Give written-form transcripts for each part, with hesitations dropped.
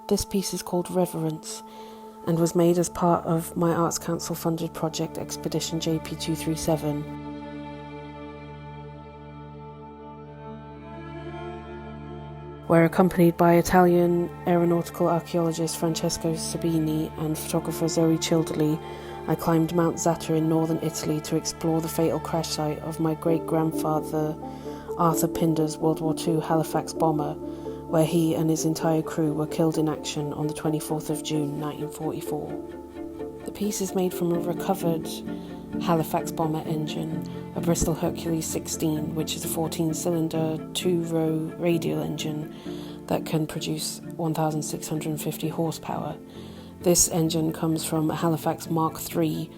This piece is called Reverence and was made as part of my Arts Council funded project Expedition JP237. We're accompanied by Italian aeronautical archaeologist Francesco Sabini and photographer Zoe Childerley. I climbed Mount Zatta in northern Italy to explore the fatal crash site of my great-grandfather Arthur Pinder's World War II Halifax Bomber, where he and his entire crew were killed in action on the 24th of June 1944. The piece is made from a recovered Halifax Bomber engine, a Bristol Hercules XVI, which is a 14-cylinder, 2-row radial engine that can produce 1,650 horsepower. This engine comes from a Halifax Mark III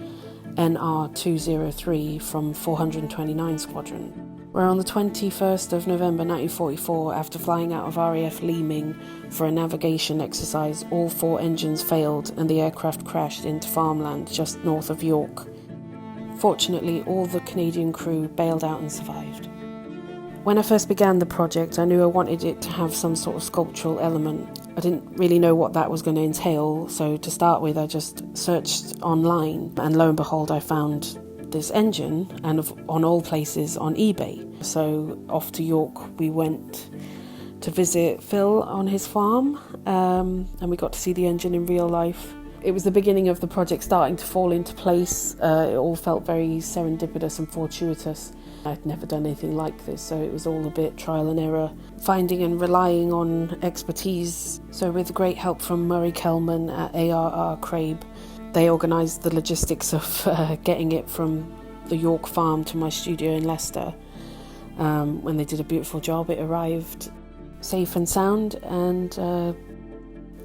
NR203 from 429 Squadron. We're on the 21st of November 1944, after flying out of RAF Leeming for a navigation exercise. All 4 engines failed and the aircraft crashed into farmland just north of York. Fortunately, all the Canadian crew bailed out and survived. When I first began the project, I knew I wanted it to have some sort of sculptural element. I didn't really know what that was going to entail, so to start with I just searched online, and lo and behold I found this engine, and on all places on eBay. So off to York we went to visit Phil on his farm, and we got to see the engine in real life. It was the beginning of the project starting to fall into place. It all felt very serendipitous and fortuitous. I'd never done anything like this, so it was all a bit trial and error, finding and relying on expertise. So with great help from Murray Kelman at ARR Crabe, they organised the logistics of getting it from the York farm to my studio in Leicester. When they did a beautiful job, it arrived safe and sound, and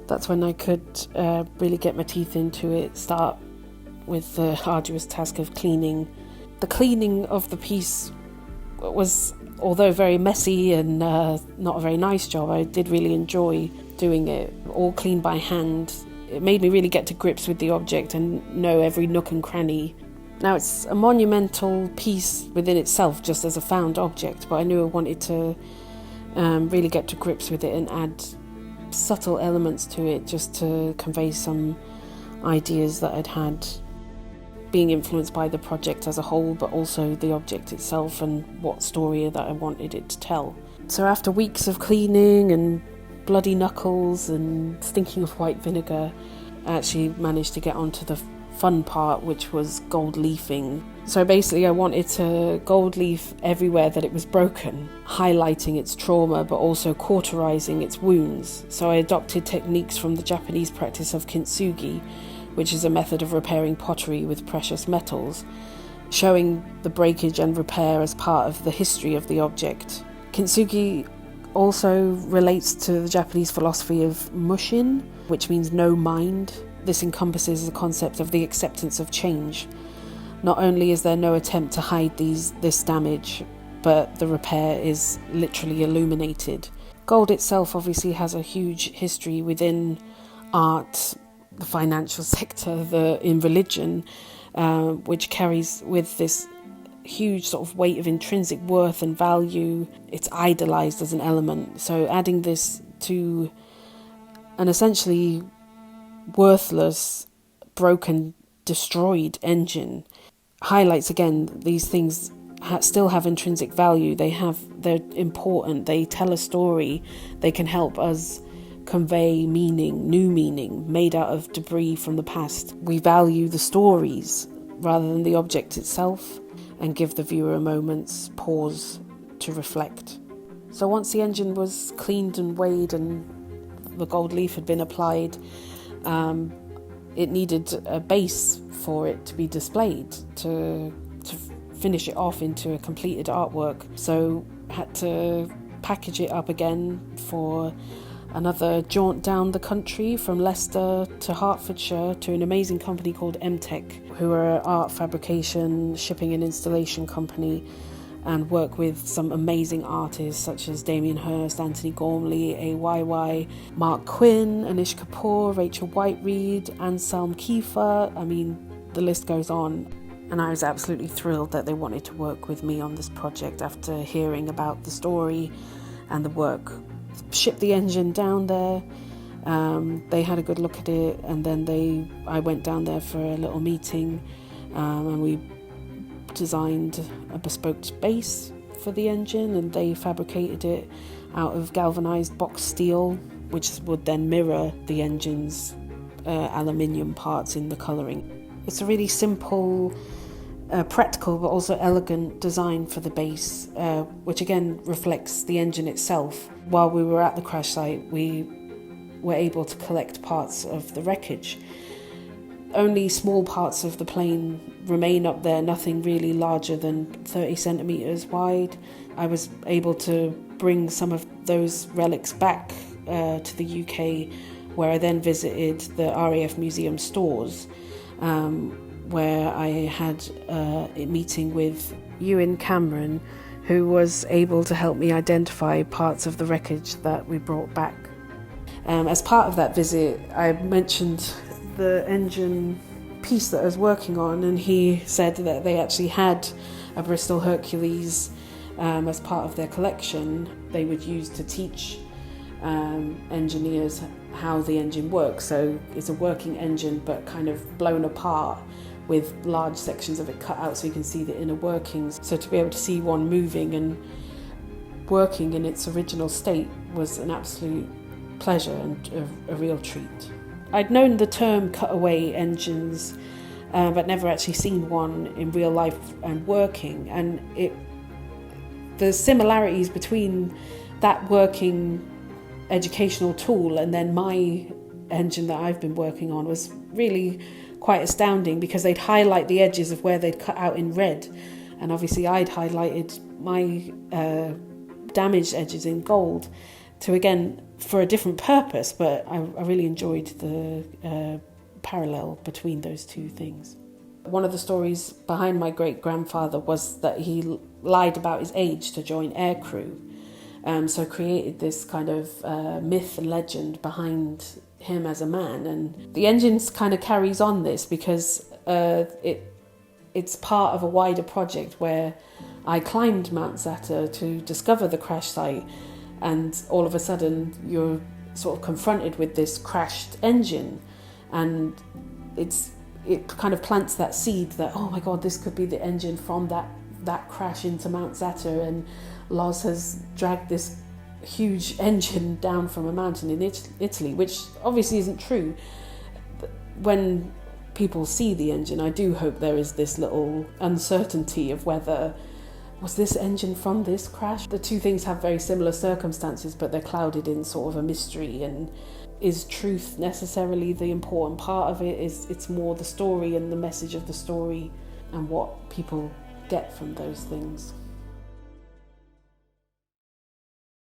that's when I could really get my teeth into it, start with the arduous task of cleaning. The cleaning of the piece was, although very messy and not a very nice job, I did really enjoy doing it, all cleaned by hand. It made me really get to grips with the object and know every nook and cranny. Now, it's a monumental piece within itself, just as a found object, but I knew I wanted to really get to grips with it and add subtle elements to it, just to convey some ideas that I'd had, being influenced by the project as a whole, but also the object itself and what story that I wanted it to tell. So after weeks of cleaning and bloody knuckles and stinking of white vinegar, I actually managed to get onto the fun part, which was gold leafing. So basically I wanted to gold leaf everywhere that it was broken, highlighting its trauma but also cauterising its wounds. So I adopted techniques from the Japanese practice of Kintsugi, which is a method of repairing pottery with precious metals, showing the breakage and repair as part of the history of the object. Kintsugi also relates to the Japanese philosophy of mushin, which means no mind. This encompasses the concept of the acceptance of change. Not only is there no attempt to hide this damage, but the repair is literally illuminated. Gold itself obviously has a huge history within art, the financial sector, in religion, which carries with this huge sort of weight of intrinsic worth and value. It's idolized as an element. So adding this to an essentially worthless, broken, destroyed engine highlights again these things still have intrinsic value. They're important. They tell a story. They can help us convey meaning, new meaning made out of debris from the past. We value the stories rather than the object itself, and give the viewer a moment's pause to reflect. So once the engine was cleaned and weighed and the gold leaf had been applied, it needed a base for it to be displayed, to finish it off into a completed artwork. So had to package it up again for another jaunt down the country from Leicester to Hertfordshire to an amazing company called MTech, who are an art fabrication, shipping and installation company, and work with some amazing artists such as Damien Hirst, Anthony Gormley, AYY, Mark Quinn, Anish Kapoor, Rachel Whiteread, Anselm Kiefer. I mean, the list goes on. And I was absolutely thrilled that they wanted to work with me on this project after hearing about the story and the work. Shipped the engine down there, They had a good look at it, and then I went down there for a little meeting, and we designed a bespoke base for the engine, and they fabricated it out of galvanized box steel, which would then mirror the engine's aluminium parts in the colouring. It's a really simple, practical but also elegant design for the base, which again reflects the engine itself. While we were at the crash site, we were able to collect parts of the wreckage. Only small parts of the plane remain up there, nothing really larger than 30 centimetres wide. I was able to bring some of those relics back to the UK, where I then visited the RAF Museum stores, where I had a meeting with Ewan Cameron, who was able to help me identify parts of the wreckage that we brought back. As part of that visit, I mentioned the engine piece that I was working on, and he said that they actually had a Bristol Hercules as part of their collection they would use to teach engineers how the engine works. So it's a working engine but kind of blown apart with large sections of it cut out so you can see the inner workings. So to be able to see one moving and working in its original state was an absolute pleasure and a real treat. I'd known the term cutaway engines, but never actually seen one in real life and working, and the similarities between that working educational tool and then my engine that I've been working on was really quite astounding, because they'd highlight the edges of where they'd cut out in red, and obviously I'd highlighted my damaged edges in gold to, again, for a different purpose, but I really enjoyed the parallel between those two things. One of the stories behind my great grandfather was that he lied about his age to join aircrew, so created this kind of myth and legend behind him as a man. And the engines kind of carries on this because it's part of a wider project where I climbed Monte Zatta to discover the crash site, and all of a sudden you're sort of confronted with this crashed engine, and it kind of plants that seed that, oh my god, this could be the engine from that crash into Monte Zatta, and Loz has dragged this huge engine down from a mountain in Italy, which obviously isn't true. When people see the engine, I do hope there is this little uncertainty of whether, was this engine from this crash? The two things have very similar circumstances, but they're clouded in sort of a mystery. And is truth necessarily the important part of it? It's more the story and the message of the story and what people get from those things.